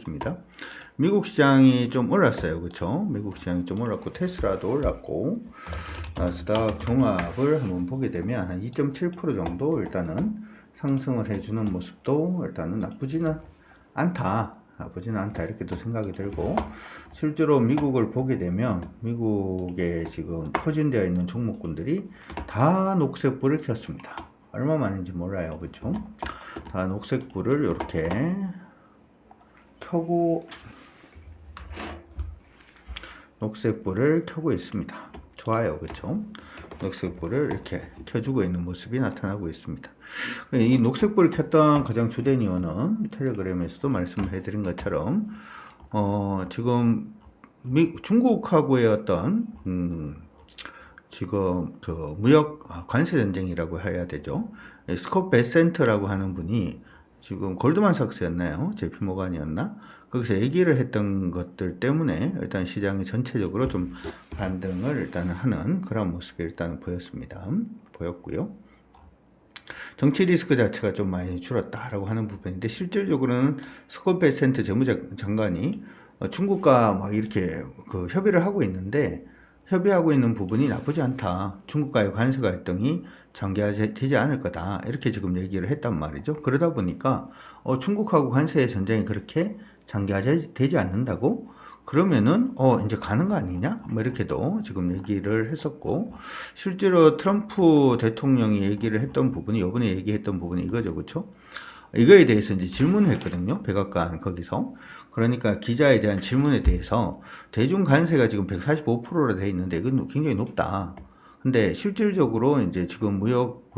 보겠습니다. 미국 시장이 좀 올랐어요. 그쵸? 미국 시장이 좀 올랐고, 테슬라도 올랐고, 나스닥 종합을 한번 보게 되면 한 2.7% 정도 일단은 상승을 해주는 모습도 일단은 나쁘지는 않다. 이렇게도 생각이 들고, 실제로 미국을 보게 되면 미국에 지금 포진되어 있는 종목군들이 다 녹색불을 켰습니다. 얼마 만인지 몰라요. 그쵸? 다 녹색불을 이렇게 켜고 있습니다. 좋아요. 그쵸? 녹색불을 이렇게 켜주고 있는 모습이 나타나고 있습니다. 이 녹색불을 켰던 가장 주된 이유는 텔레그램에서도 말씀을 해드린 것처럼 지금 중국하고의 어떤 지금 그 무역 관세 전쟁이라고 해야 되죠. 스콧 베센트라고 하는 분이 지금 골드만삭스였나요? JP 모간이었나? 거기서 얘기를 했던 것들 때문에 일단 시장이 전체적으로 좀 반등을 일단 하는 그런 모습이 일단 보였고요. 정치 리스크 자체가 좀 많이 줄었다라고 하는 부분인데, 실질적으로는 스콧 베센트 재무장관이 중국과 막 이렇게 그 협의를 하고 있는데, 협의하고 있는 부분이 나쁘지 않다. 중국과의 관세 갈등이 장기화되지 않을 거다. 이렇게 지금 얘기를 했단 말이죠. 그러다 보니까 중국하고 관세 전쟁이 그렇게 장기화되지 않는다고? 그러면은 이제 가는 거 아니냐? 뭐 이렇게도 지금 얘기를 했었고, 실제로 트럼프 대통령이 얘기를 했던 부분이, 요번에 얘기했던 부분이 이거죠. 그렇죠? 이거에 대해서 이제 질문을 했거든요. 백악관 거기서. 그러니까 기자에 대한 질문에 대해서 대중 관세가 지금 145%로 돼 있는데 이건 굉장히 높다. 근데 실질적으로 이제 지금 무역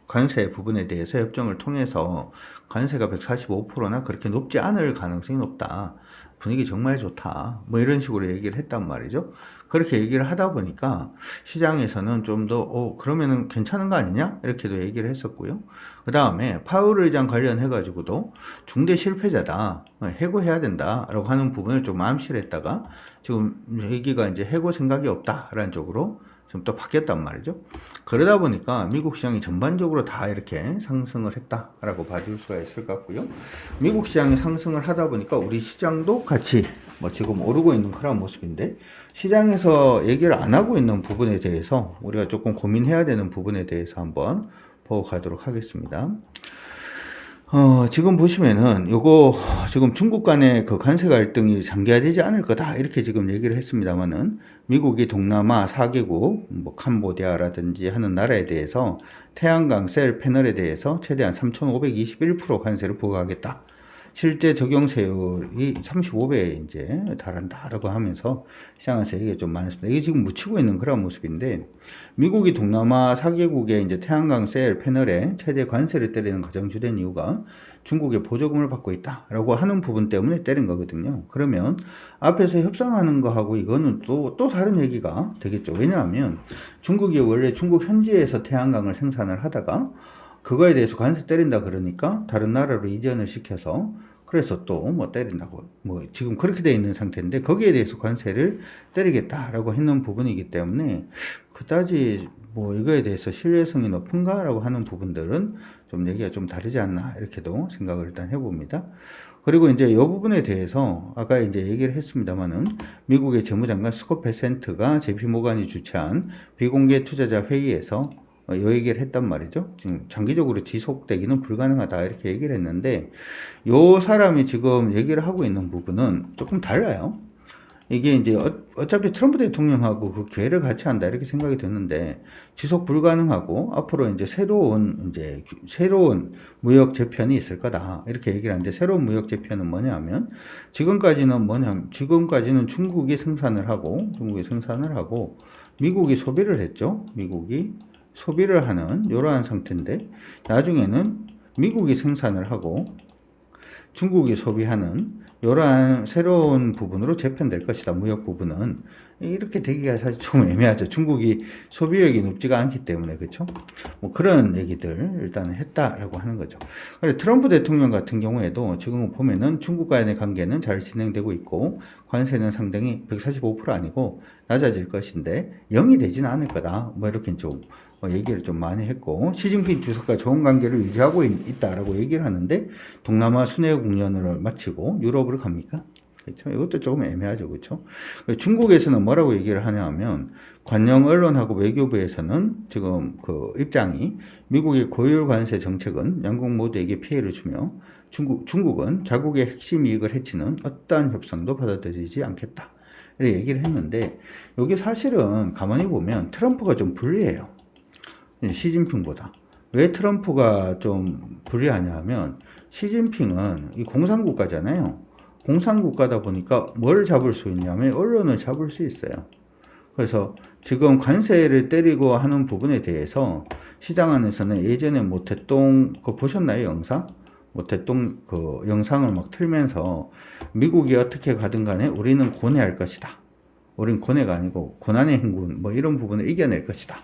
관세 부분에 대해서 협정을 통해서 관세가 145%나 그렇게 높지 않을 가능성이 높다. 분위기 정말 좋다. 뭐 이런 식으로 얘기를 했단 말이죠. 그렇게 얘기를 하다 보니까 시장에서는 좀 더, 그러면은 괜찮은 거 아니냐? 이렇게도 얘기를 했었고요. 그 다음에 파월 의장 관련해가지고도 중대 실패자다. 해고해야 된다. 라고 하는 부분을 좀 마음실했다가 지금 얘기가 이제 해고 생각이 없다라는 쪽으로 좀 또 바뀌었단 말이죠. 그러다 보니까 미국 시장이 전반적으로 다 이렇게 상승을 했다라고 봐줄 수가 있을 것 같고요. 미국 시장이 상승을 하다 보니까 우리 시장도 같이 뭐 지금 오르고 있는 그런 모습인데, 시장에서 얘기를 안 하고 있는 부분에 대해서 우리가 조금 고민해야 되는 부분에 대해서 한번 보고 가도록 하겠습니다. 지금 보시면은 요거 지금 중국 간의 그 관세 갈등이 장기화되지 않을 거다 이렇게 지금 얘기를 했습니다만은, 미국이 동남아 4개국 뭐 캄보디아라든지 하는 나라에 대해서 태양광 셀 패널에 대해서 최대한 3,521% 관세를 부과하겠다. 실제 적용세율이 35배에 이제 달한다라고 하면서 시장에서 이게 좀 많습니다. 이게 지금 묻히고 있는 그런 모습인데, 미국이 동남아 4개국의 이제 태양광 셀 패널에 최대 관세를 때리는 가장 주된 이유가 중국의 보조금을 받고 있다라고 하는 부분 때문에 때린 거거든요. 그러면 앞에서 협상하는 거하고 이거는 또 다른 얘기가 되겠죠. 왜냐하면 중국이 원래 중국 현지에서 태양광을 생산을 하다가 그거에 대해서 관세 때린다 그러니까 다른 나라로 이전을 시켜서, 그래서 또 뭐 때린다고 뭐 지금 그렇게 돼 있는 상태인데, 거기에 대해서 관세를 때리겠다라고 했는 부분이기 때문에 그다지 뭐 이거에 대해서 신뢰성이 높은가라고 하는 부분들은 좀 얘기가 좀 다르지 않나 이렇게도 생각을 일단 해봅니다. 그리고 이제 이 부분에 대해서 아까 이제 얘기를 했습니다만은, 미국의 재무장관 스콧 베센트가 JP 모간이 주최한 비공개 투자자 회의에서 이 얘기를 했단 말이죠. 지금 장기적으로 지속되기는 불가능하다 이렇게 얘기를 했는데, 요 사람이 지금 얘기를 하고 있는 부분은 조금 달라요. 이게 이제 어차피 트럼프 대통령하고 그 기회를 같이 한다 이렇게 생각이 드는데, 지속 불가능하고 앞으로 이제 새로운 무역 재편이 있을 거다 이렇게 얘기를 하는데, 새로운 무역 재편은 뭐냐면 지금까지는 중국이 생산을 하고 미국이 소비를 했죠. 미국이 소비를 하는 이러한 상태인데, 나중에는 미국이 생산을 하고 중국이 소비하는 이러한 새로운 부분으로 재편될 것이다. 무역 부분은 이렇게 되기가 사실 좀 애매하죠. 중국이 소비력이 높지가 않기 때문에. 그렇죠? 뭐 그런 얘기들 일단 했다라고 하는 거죠. 그래, 트럼프 대통령 같은 경우에도 지금 보면은 중국과의 관계는 잘 진행되고 있고, 관세는 상당히 145% 아니고 낮아질 것인데 0이 되지는 않을 거다. 뭐 이렇게 좀 얘기를 좀 많이 했고, 시진핑 주석과 좋은 관계를 유지하고 있다라고 얘기를 하는데, 동남아 순회 공연을 마치고 유럽으로 갑니까? 그렇죠? 이것도 조금 애매하죠. 그렇죠? 중국에서는 뭐라고 얘기를 하냐 하면, 관영 언론하고 외교부에서는 지금 그 입장이 미국의 고율 관세 정책은 양국 모두에게 피해를 주며 중국은 자국의 핵심 이익을 해치는 어떠한 협상도 받아들이지 않겠다. 이렇게 얘기를 했는데, 여기 사실은 가만히 보면 트럼프가 좀 불리해요. 시진핑보다. 왜 트럼프가 좀 불리하냐 하면, 시진핑은 이 공산국가잖아요. 공산국가다 보니까 뭘 잡을 수 있냐면 언론을 잡을 수 있어요. 그래서 지금 관세를 때리고 하는 부분에 대해서 시장 안에서는 예전에 모태똥 그거 보셨나요, 영상? 모태똥 그 영상을 막 틀면서 미국이 어떻게 가든 간에 우리는 고뇌할 것이다. 우린 고뇌가 아니고 고난의 행군 뭐 이런 부분을 이겨낼 것이다.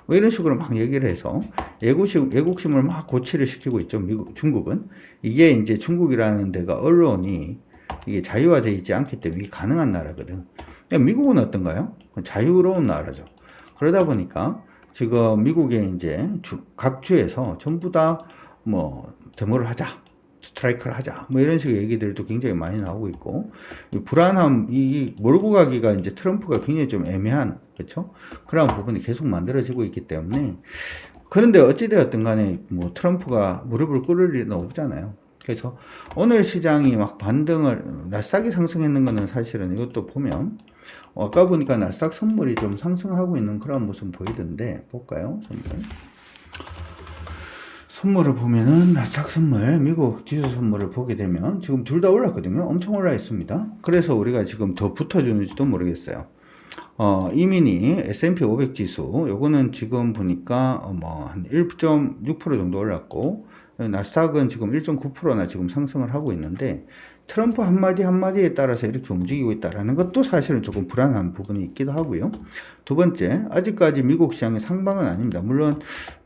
뭐 이런 식으로 막 얘기를 해서 애국심을 막 고취를 시키고 있죠. 중국은. 이게 이제 중국이라는 데가 언론이 이게 자유화되어 있지 않기 때문에 이게 가능한 나라거든. 미국은 어떤가요? 자유로운 나라죠. 그러다 보니까 지금 미국의 이제 각 주에서 전부 다 뭐 데모를 하자, 스트라이크를 하자, 뭐 이런 식의 얘기들도 굉장히 많이 나오고 있고, 이 불안함, 이 몰고 가기가 이제 트럼프가 굉장히 좀 애매한, 그렇죠? 그런 부분이 계속 만들어지고 있기 때문에, 그런데 어찌되었든 간에 뭐 트럼프가 무릎을 꿇을 일은 없잖아요. 그래서 오늘 시장이 막 반등을, 나스닥이 상승했는 거는 사실은 이것도 보면, 아까 보니까 나스닥 선물이 좀 상승하고 있는 그런 모습 보이던데, 볼까요? 선물을 보면은 나스닥 선물, 미국 지수 선물을 보게 되면 지금 둘 다 올랐거든요. 엄청 올라 있습니다. 그래서 우리가 지금 더 붙어주는지도 모르겠어요. 이민희 S&P 500 지수, 요거는 지금 보니까 뭐 한 1.6% 정도 올랐고, 나스닥은 지금 1.9%나 지금 상승을 하고 있는데, 트럼프 한마디 한마디에 따라서 이렇게 움직이고 있다는 것도 사실은 조금 불안한 부분이 있기도 하고요. 두 번째, 아직까지 미국 시장의 상방은 아닙니다. 물론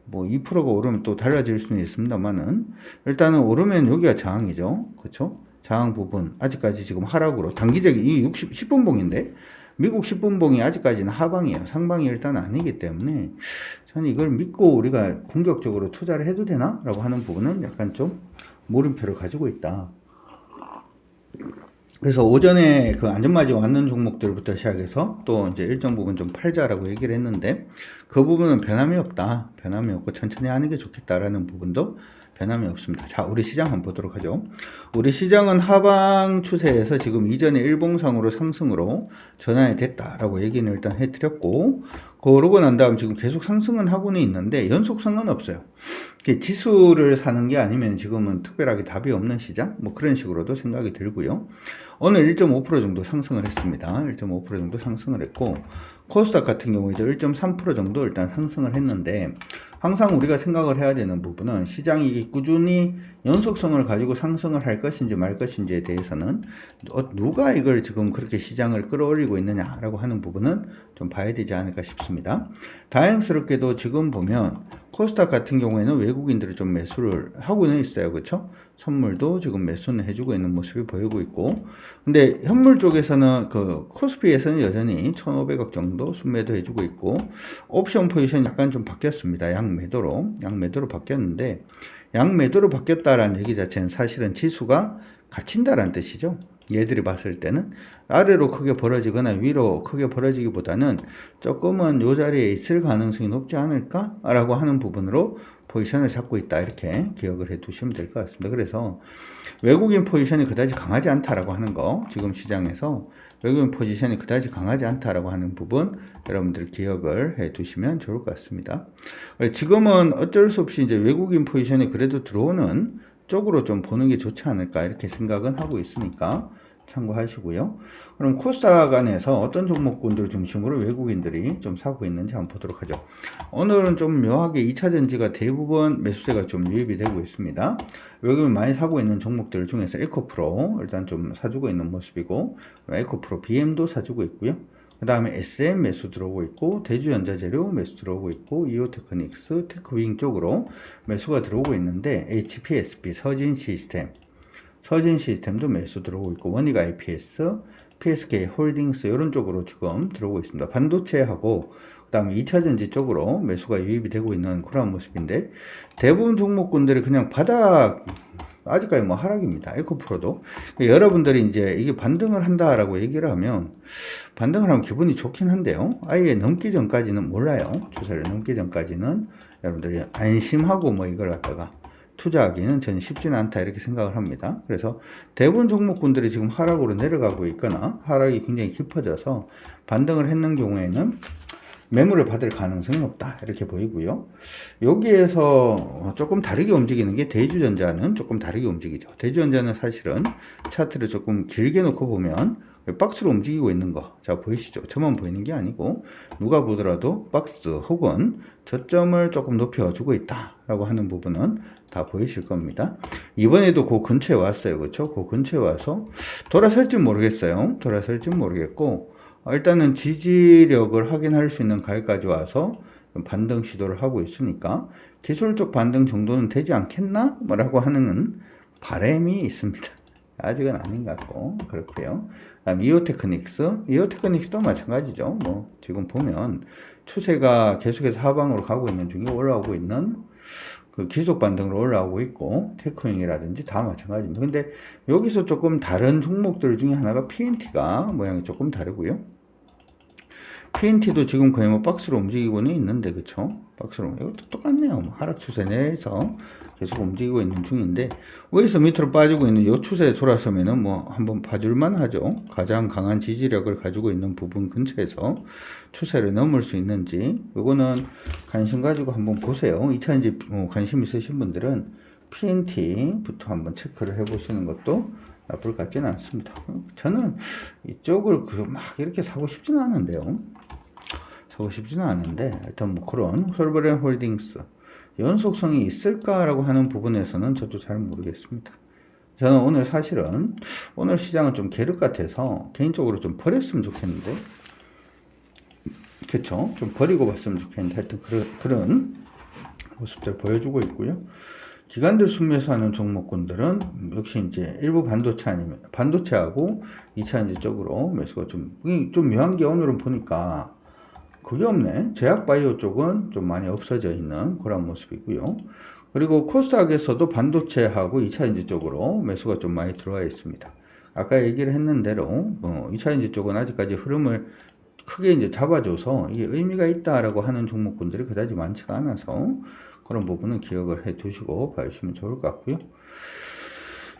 뭐 2%가 오르면 또 달라질 수는 있습니다만은, 일단은 오르면 여기가 저항이죠. 그렇죠? 저항 부분 아직까지 지금 하락으로 단기적인 이 10분봉인데 미국 10분봉이 아직까지는 하방이에요. 상방이 일단 아니기 때문에 저는 이걸 믿고 우리가 공격적으로 투자를 해도 되나? 라고 하는 부분은 약간 좀 물음표를 가지고 있다. 그래서 오전에 그 안전마진 왔는 종목들부터 시작해서 또 이제 일정 부분 좀 팔자라고 얘기를 했는데, 그 부분은 변함이 없다. 변함이 없고 천천히 하는 게 좋겠다라는 부분도 변함이 없습니다. 자, 우리 시장 한번 보도록 하죠. 우리 시장은 하방 추세에서 지금 이전에 일봉상으로 상승으로 전환이 됐다라고 얘기는 일단 해드렸고, 그러고 난 다음 지금 계속 상승은 하고는 있는데 연속성은 없어요. 지수를 사는 게 아니면 지금은 특별하게 답이 없는 시장? 뭐 그런 식으로도 생각이 들고요. 오늘 1.5% 정도 상승을 했습니다. 1.5% 정도 상승을 했고, 코스닥 같은 경우에도 1.3% 정도 일단 상승을 했는데, 항상 우리가 생각을 해야 되는 부분은 시장이 꾸준히 연속성을 가지고 상승을 할 것인지 말 것인지에 대해서는 누가 이걸 지금 그렇게 시장을 끌어올리고 있느냐라고 하는 부분은 좀 봐야 되지 않을까 싶습니다. 다행스럽게도 지금 보면 코스닥 같은 경우에는 외국인들이 좀 매수를 하고는 있어요. 그렇죠? 선물도 지금 매수는 해주고 있는 모습이 보이고 있고, 근데 현물 쪽에서는 그 코스피에서는 여전히 1,500억 정도 순매도 해주고 있고, 옵션 포지션이 약간 좀 바뀌었습니다. 양매도로 바뀌었는데, 양매도로 바뀌었다라는 얘기 자체는 사실은 지수가 갇힌다라는 뜻이죠. 얘들이 봤을 때는 아래로 크게 벌어지거나 위로 크게 벌어지기보다는 조금은 이 자리에 있을 가능성이 높지 않을까? 라고 하는 부분으로 포지션을 잡고 있다, 이렇게 기억을 해 두시면 될 것 같습니다. 그래서 외국인 포지션이 그다지 강하지 않다라고 하는 거, 지금 시장에서 외국인 포지션이 그다지 강하지 않다라고 하는 부분 여러분들 기억을 해 두시면 좋을 것 같습니다. 지금은 어쩔 수 없이 이제 외국인 포지션이 그래도 들어오는 쪽으로 좀 보는 게 좋지 않을까, 이렇게 생각은 하고 있으니까 참고하시고요. 그럼 코스닥 안에서 어떤 종목군들 중심으로 외국인들이 좀 사고 있는지 한번 보도록 하죠. 오늘은 좀 묘하게 2차전지가 대부분 매수세가 좀 유입이 되고 있습니다. 외국인 많이 사고 있는 종목들 중에서 에코프로 일단 좀 사주고 있는 모습이고, 에코프로 BM도 사주고 있고요. 그 다음에 SM 매수 들어오고 있고, 대주연자재료 매수 들어오고 있고, 이오테크닉스, 테크윙 쪽으로 매수가 들어오고 있는데, HPSP, 서진시스템도 매수 들어오고 있고, 원익 IPS, PSK 홀딩스 이런 쪽으로 지금 들어오고 있습니다. 반도체하고 그다음에 2차전지 쪽으로 매수가 유입이 되고 있는 그런 모습인데, 대부분 종목군들이 그냥 바닥, 아직까지 뭐 하락입니다. 에코프로도. 여러분들이 이제 이게 반등을 한다라고 얘기를 하면, 반등을 하면 기분이 좋긴 한데요. 아예 넘기 전까지는 몰라요. 추세를 넘기 전까지는 여러분들이 안심하고 뭐 이걸 갖다가 투자하기는 저는 쉽지는 않다 이렇게 생각을 합니다. 그래서 대부분 종목군들이 지금 하락으로 내려가고 있거나 하락이 굉장히 깊어져서 반등을 했는 경우에는 매물을 받을 가능성이 높다 이렇게 보이고요. 여기에서 조금 다르게 움직이는 게 대주전자는 조금 다르게 움직이죠. 대주전자는 사실은 차트를 조금 길게 놓고 보면 박스로 움직이고 있는 거, 자 보이시죠? 저만 보이는 게 아니고 누가 보더라도 박스 혹은 저점을 조금 높여주고 있다라고 하는 부분은 다 보이실 겁니다. 이번에도 그 근처에 왔어요, 그렇죠? 그 근처에 와서 돌아설지 모르겠어요. 돌아설지 모르겠고, 일단은 지지력을 확인할 수 있는 가격까지 와서 반등 시도를 하고 있으니까 기술적 반등 정도는 되지 않겠나? 라고 하는 바람이 있습니다. 아직은 아닌 것 같고, 그렇고요. 다음 이오테크닉스도 마찬가지죠. 뭐 지금 보면 추세가 계속해서 하방으로 가고 있는 중에 올라오고 있는 그 기속 반등으로 올라오고 있고, 테크윙이라든지 다 마찬가지입니다. 근데 여기서 조금 다른 종목들 중에 하나가 PNT가 모양이 조금 다르고요. PNT도 지금 거의 뭐 박스로 움직이고는 있는데, 그쵸? 박스로, 이것도 똑같네요. 뭐 하락 추세 내에서 계속 움직이고 있는 중인데, 위에서 밑으로 빠지고 있는 이 추세에 돌아서면은 뭐 한번 봐줄만 하죠. 가장 강한 지지력을 가지고 있는 부분 근처에서 추세를 넘을 수 있는지, 요거는 관심 가지고 한번 보세요. 2차전지 관심 있으신 분들은 PNT부터 한번 체크를 해 보시는 것도 나쁠 것 같지는 않습니다. 저는 이쪽을 막 이렇게 사고 싶지는 않은데요. 사고 싶지는 않은데, 일단 뭐 그런 솔브렌 홀딩스 연속성이 있을까라고 하는 부분에서는 저도 잘 모르겠습니다. 저는 오늘 사실은 오늘 시장은 좀 계륵 같아서 개인적으로 좀 버렸으면 좋겠는데, 그쵸? 좀 버리고 봤으면 좋겠는데, 하여튼 그런 모습들 보여주고 있고요. 기관들 순매수하는 종목군들은 역시 이제 일부 반도체 아니면 반도체하고 2차전지 쪽으로 매수가 좀 묘한 게 오늘은 보니까 그게 없네. 제약바이오 쪽은 좀 많이 없어져 있는 그런 모습이고요. 그리고 코스닥에서도 반도체하고 2차전지 쪽으로 매수가 좀 많이 들어와 있습니다. 아까 얘기를 했는 대로 2차전지 쪽은 아직까지 흐름을 크게 이제 잡아줘서 이게 의미가 있다라고 하는 종목군들이 그다지 많지가 않아서 그런 부분은 기억을 해 두시고 봐주시면 좋을 것 같고요.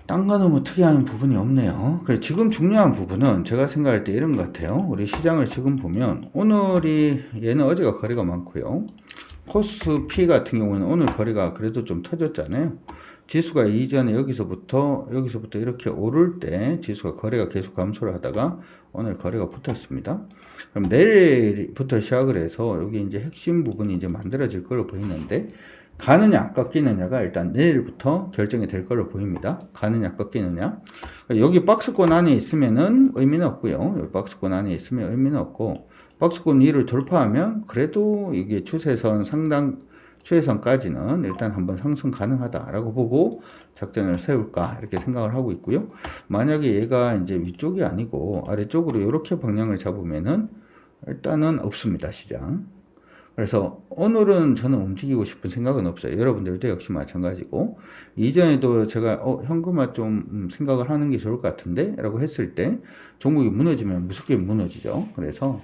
딴 거는 뭐 특이한 부분이 없네요. 그래서 지금 중요한 부분은 제가 생각할 때 이런 것 같아요. 우리 시장을 지금 보면 오늘이 얘는 어제가 거래가 많고요. 코스피 같은 경우는 오늘 거래가 그래도 좀 터졌잖아요. 지수가 이전에 여기서부터 이렇게 오를 때 지수가 거래가 계속 감소를 하다가 오늘 거래가 붙었습니다. 그럼 내일부터 시작을 해서 여기 이제 핵심 부분이 이제 만들어질 걸로 보이는데, 가느냐 꺾이느냐가 일단 내일부터 결정이 될 걸로 보입니다. 가느냐 꺾이느냐. 여기 박스권 안에 있으면은 의미는 없고요. 여기 박스권 안에 있으면 의미는 없고, 박스권 위를 돌파하면 그래도 이게 추세선까지는 일단 한번 상승 가능하다라고 보고 작전을 세울까 이렇게 생각을 하고 있고요. 만약에 얘가 이제 위쪽이 아니고 아래쪽으로 이렇게 방향을 잡으면은 일단은 없습니다, 시장. 그래서 오늘은 저는 움직이고 싶은 생각은 없어요. 여러분들도 역시 마찬가지고, 이전에도 제가 현금화 좀 생각을 하는 게 좋을 것 같은데 라고 했을 때 종목이 무너지면 무섭게 무너지죠. 그래서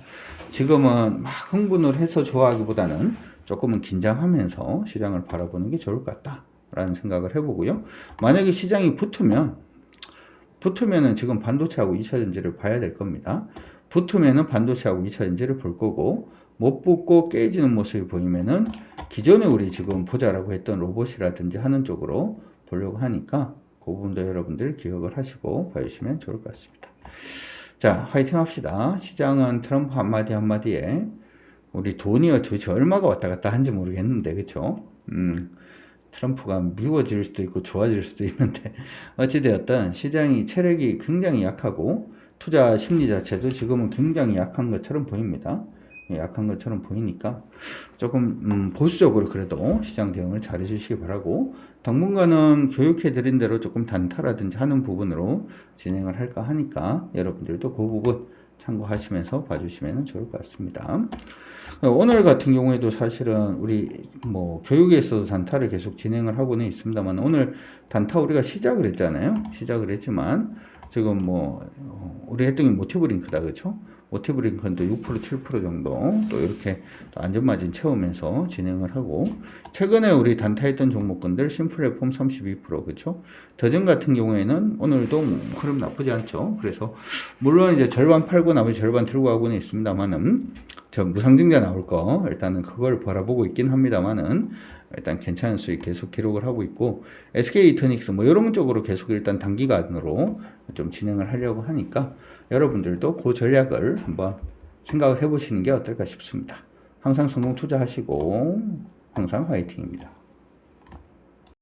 지금은 막 흥분을 해서 좋아하기보다는 조금은 긴장하면서 시장을 바라보는 게 좋을 것 같다 라는 생각을 해보고요. 만약에 시장이 붙으면은 지금 반도체하고 2차전지를 봐야 될 겁니다. 붙으면은 반도체하고 2차전지를 볼 거고, 못 붙고 깨지는 모습이 보이면은 기존에 우리 지금 보자라고 했던 로봇이라든지 하는 쪽으로 보려고 하니까 그 부분도 여러분들 기억을 하시고 봐주시면 좋을 것 같습니다. 자, 화이팅 합시다. 시장은 트럼프 한마디에 우리 돈이 도대체 얼마가 왔다 갔다 한지 모르겠는데, 그쵸? 트럼프가 미워질 수도 있고 좋아질 수도 있는데, 어찌되었든 시장이 체력이 굉장히 약하고 투자 심리 자체도 지금은 굉장히 약한 것처럼 보입니다. 약한 것처럼 보이니까 조금 보수적으로 그래도 시장 대응을 잘 해주시기 바라고, 당분간은 교육해 드린 대로 조금 단타라든지 하는 부분으로 진행을 할까 하니까 여러분들도 그 부분 참고하시면서 봐주시면 좋을 것 같습니다. 오늘 같은 경우에도 사실은 우리 뭐 교육에서도 단타를 계속 진행을 하고는 있습니다만, 오늘 단타 우리가 시작을 했잖아요. 시작을 했지만 지금 뭐 우리 했던 게 모티브 링크다, 그렇죠? 모티브 링크는 또 6%, 7% 정도 또 이렇게 또 안전마진 채우면서 진행을 하고, 최근에 우리 단타했던 종목군들 심플레폼 32%, 그렇죠? 더전 같은 경우에는 오늘도 흐름 나쁘지 않죠. 그래서 물론 이제 절반 팔고 나머지 절반 들고 가고는 있습니다만은, 저 무상증자 나올 거 일단은 그걸 바라보고 있긴 합니다만은 일단 괜찮은 수익 계속 기록을 하고 있고, SK 이터닉스 뭐 이런 쪽으로 계속 일단 단기간으로 좀 진행을 하려고 하니까 여러분들도 그 전략을 한번 생각을 해보시는 게 어떨까 싶습니다. 항상 성공 투자하시고 항상 화이팅입니다.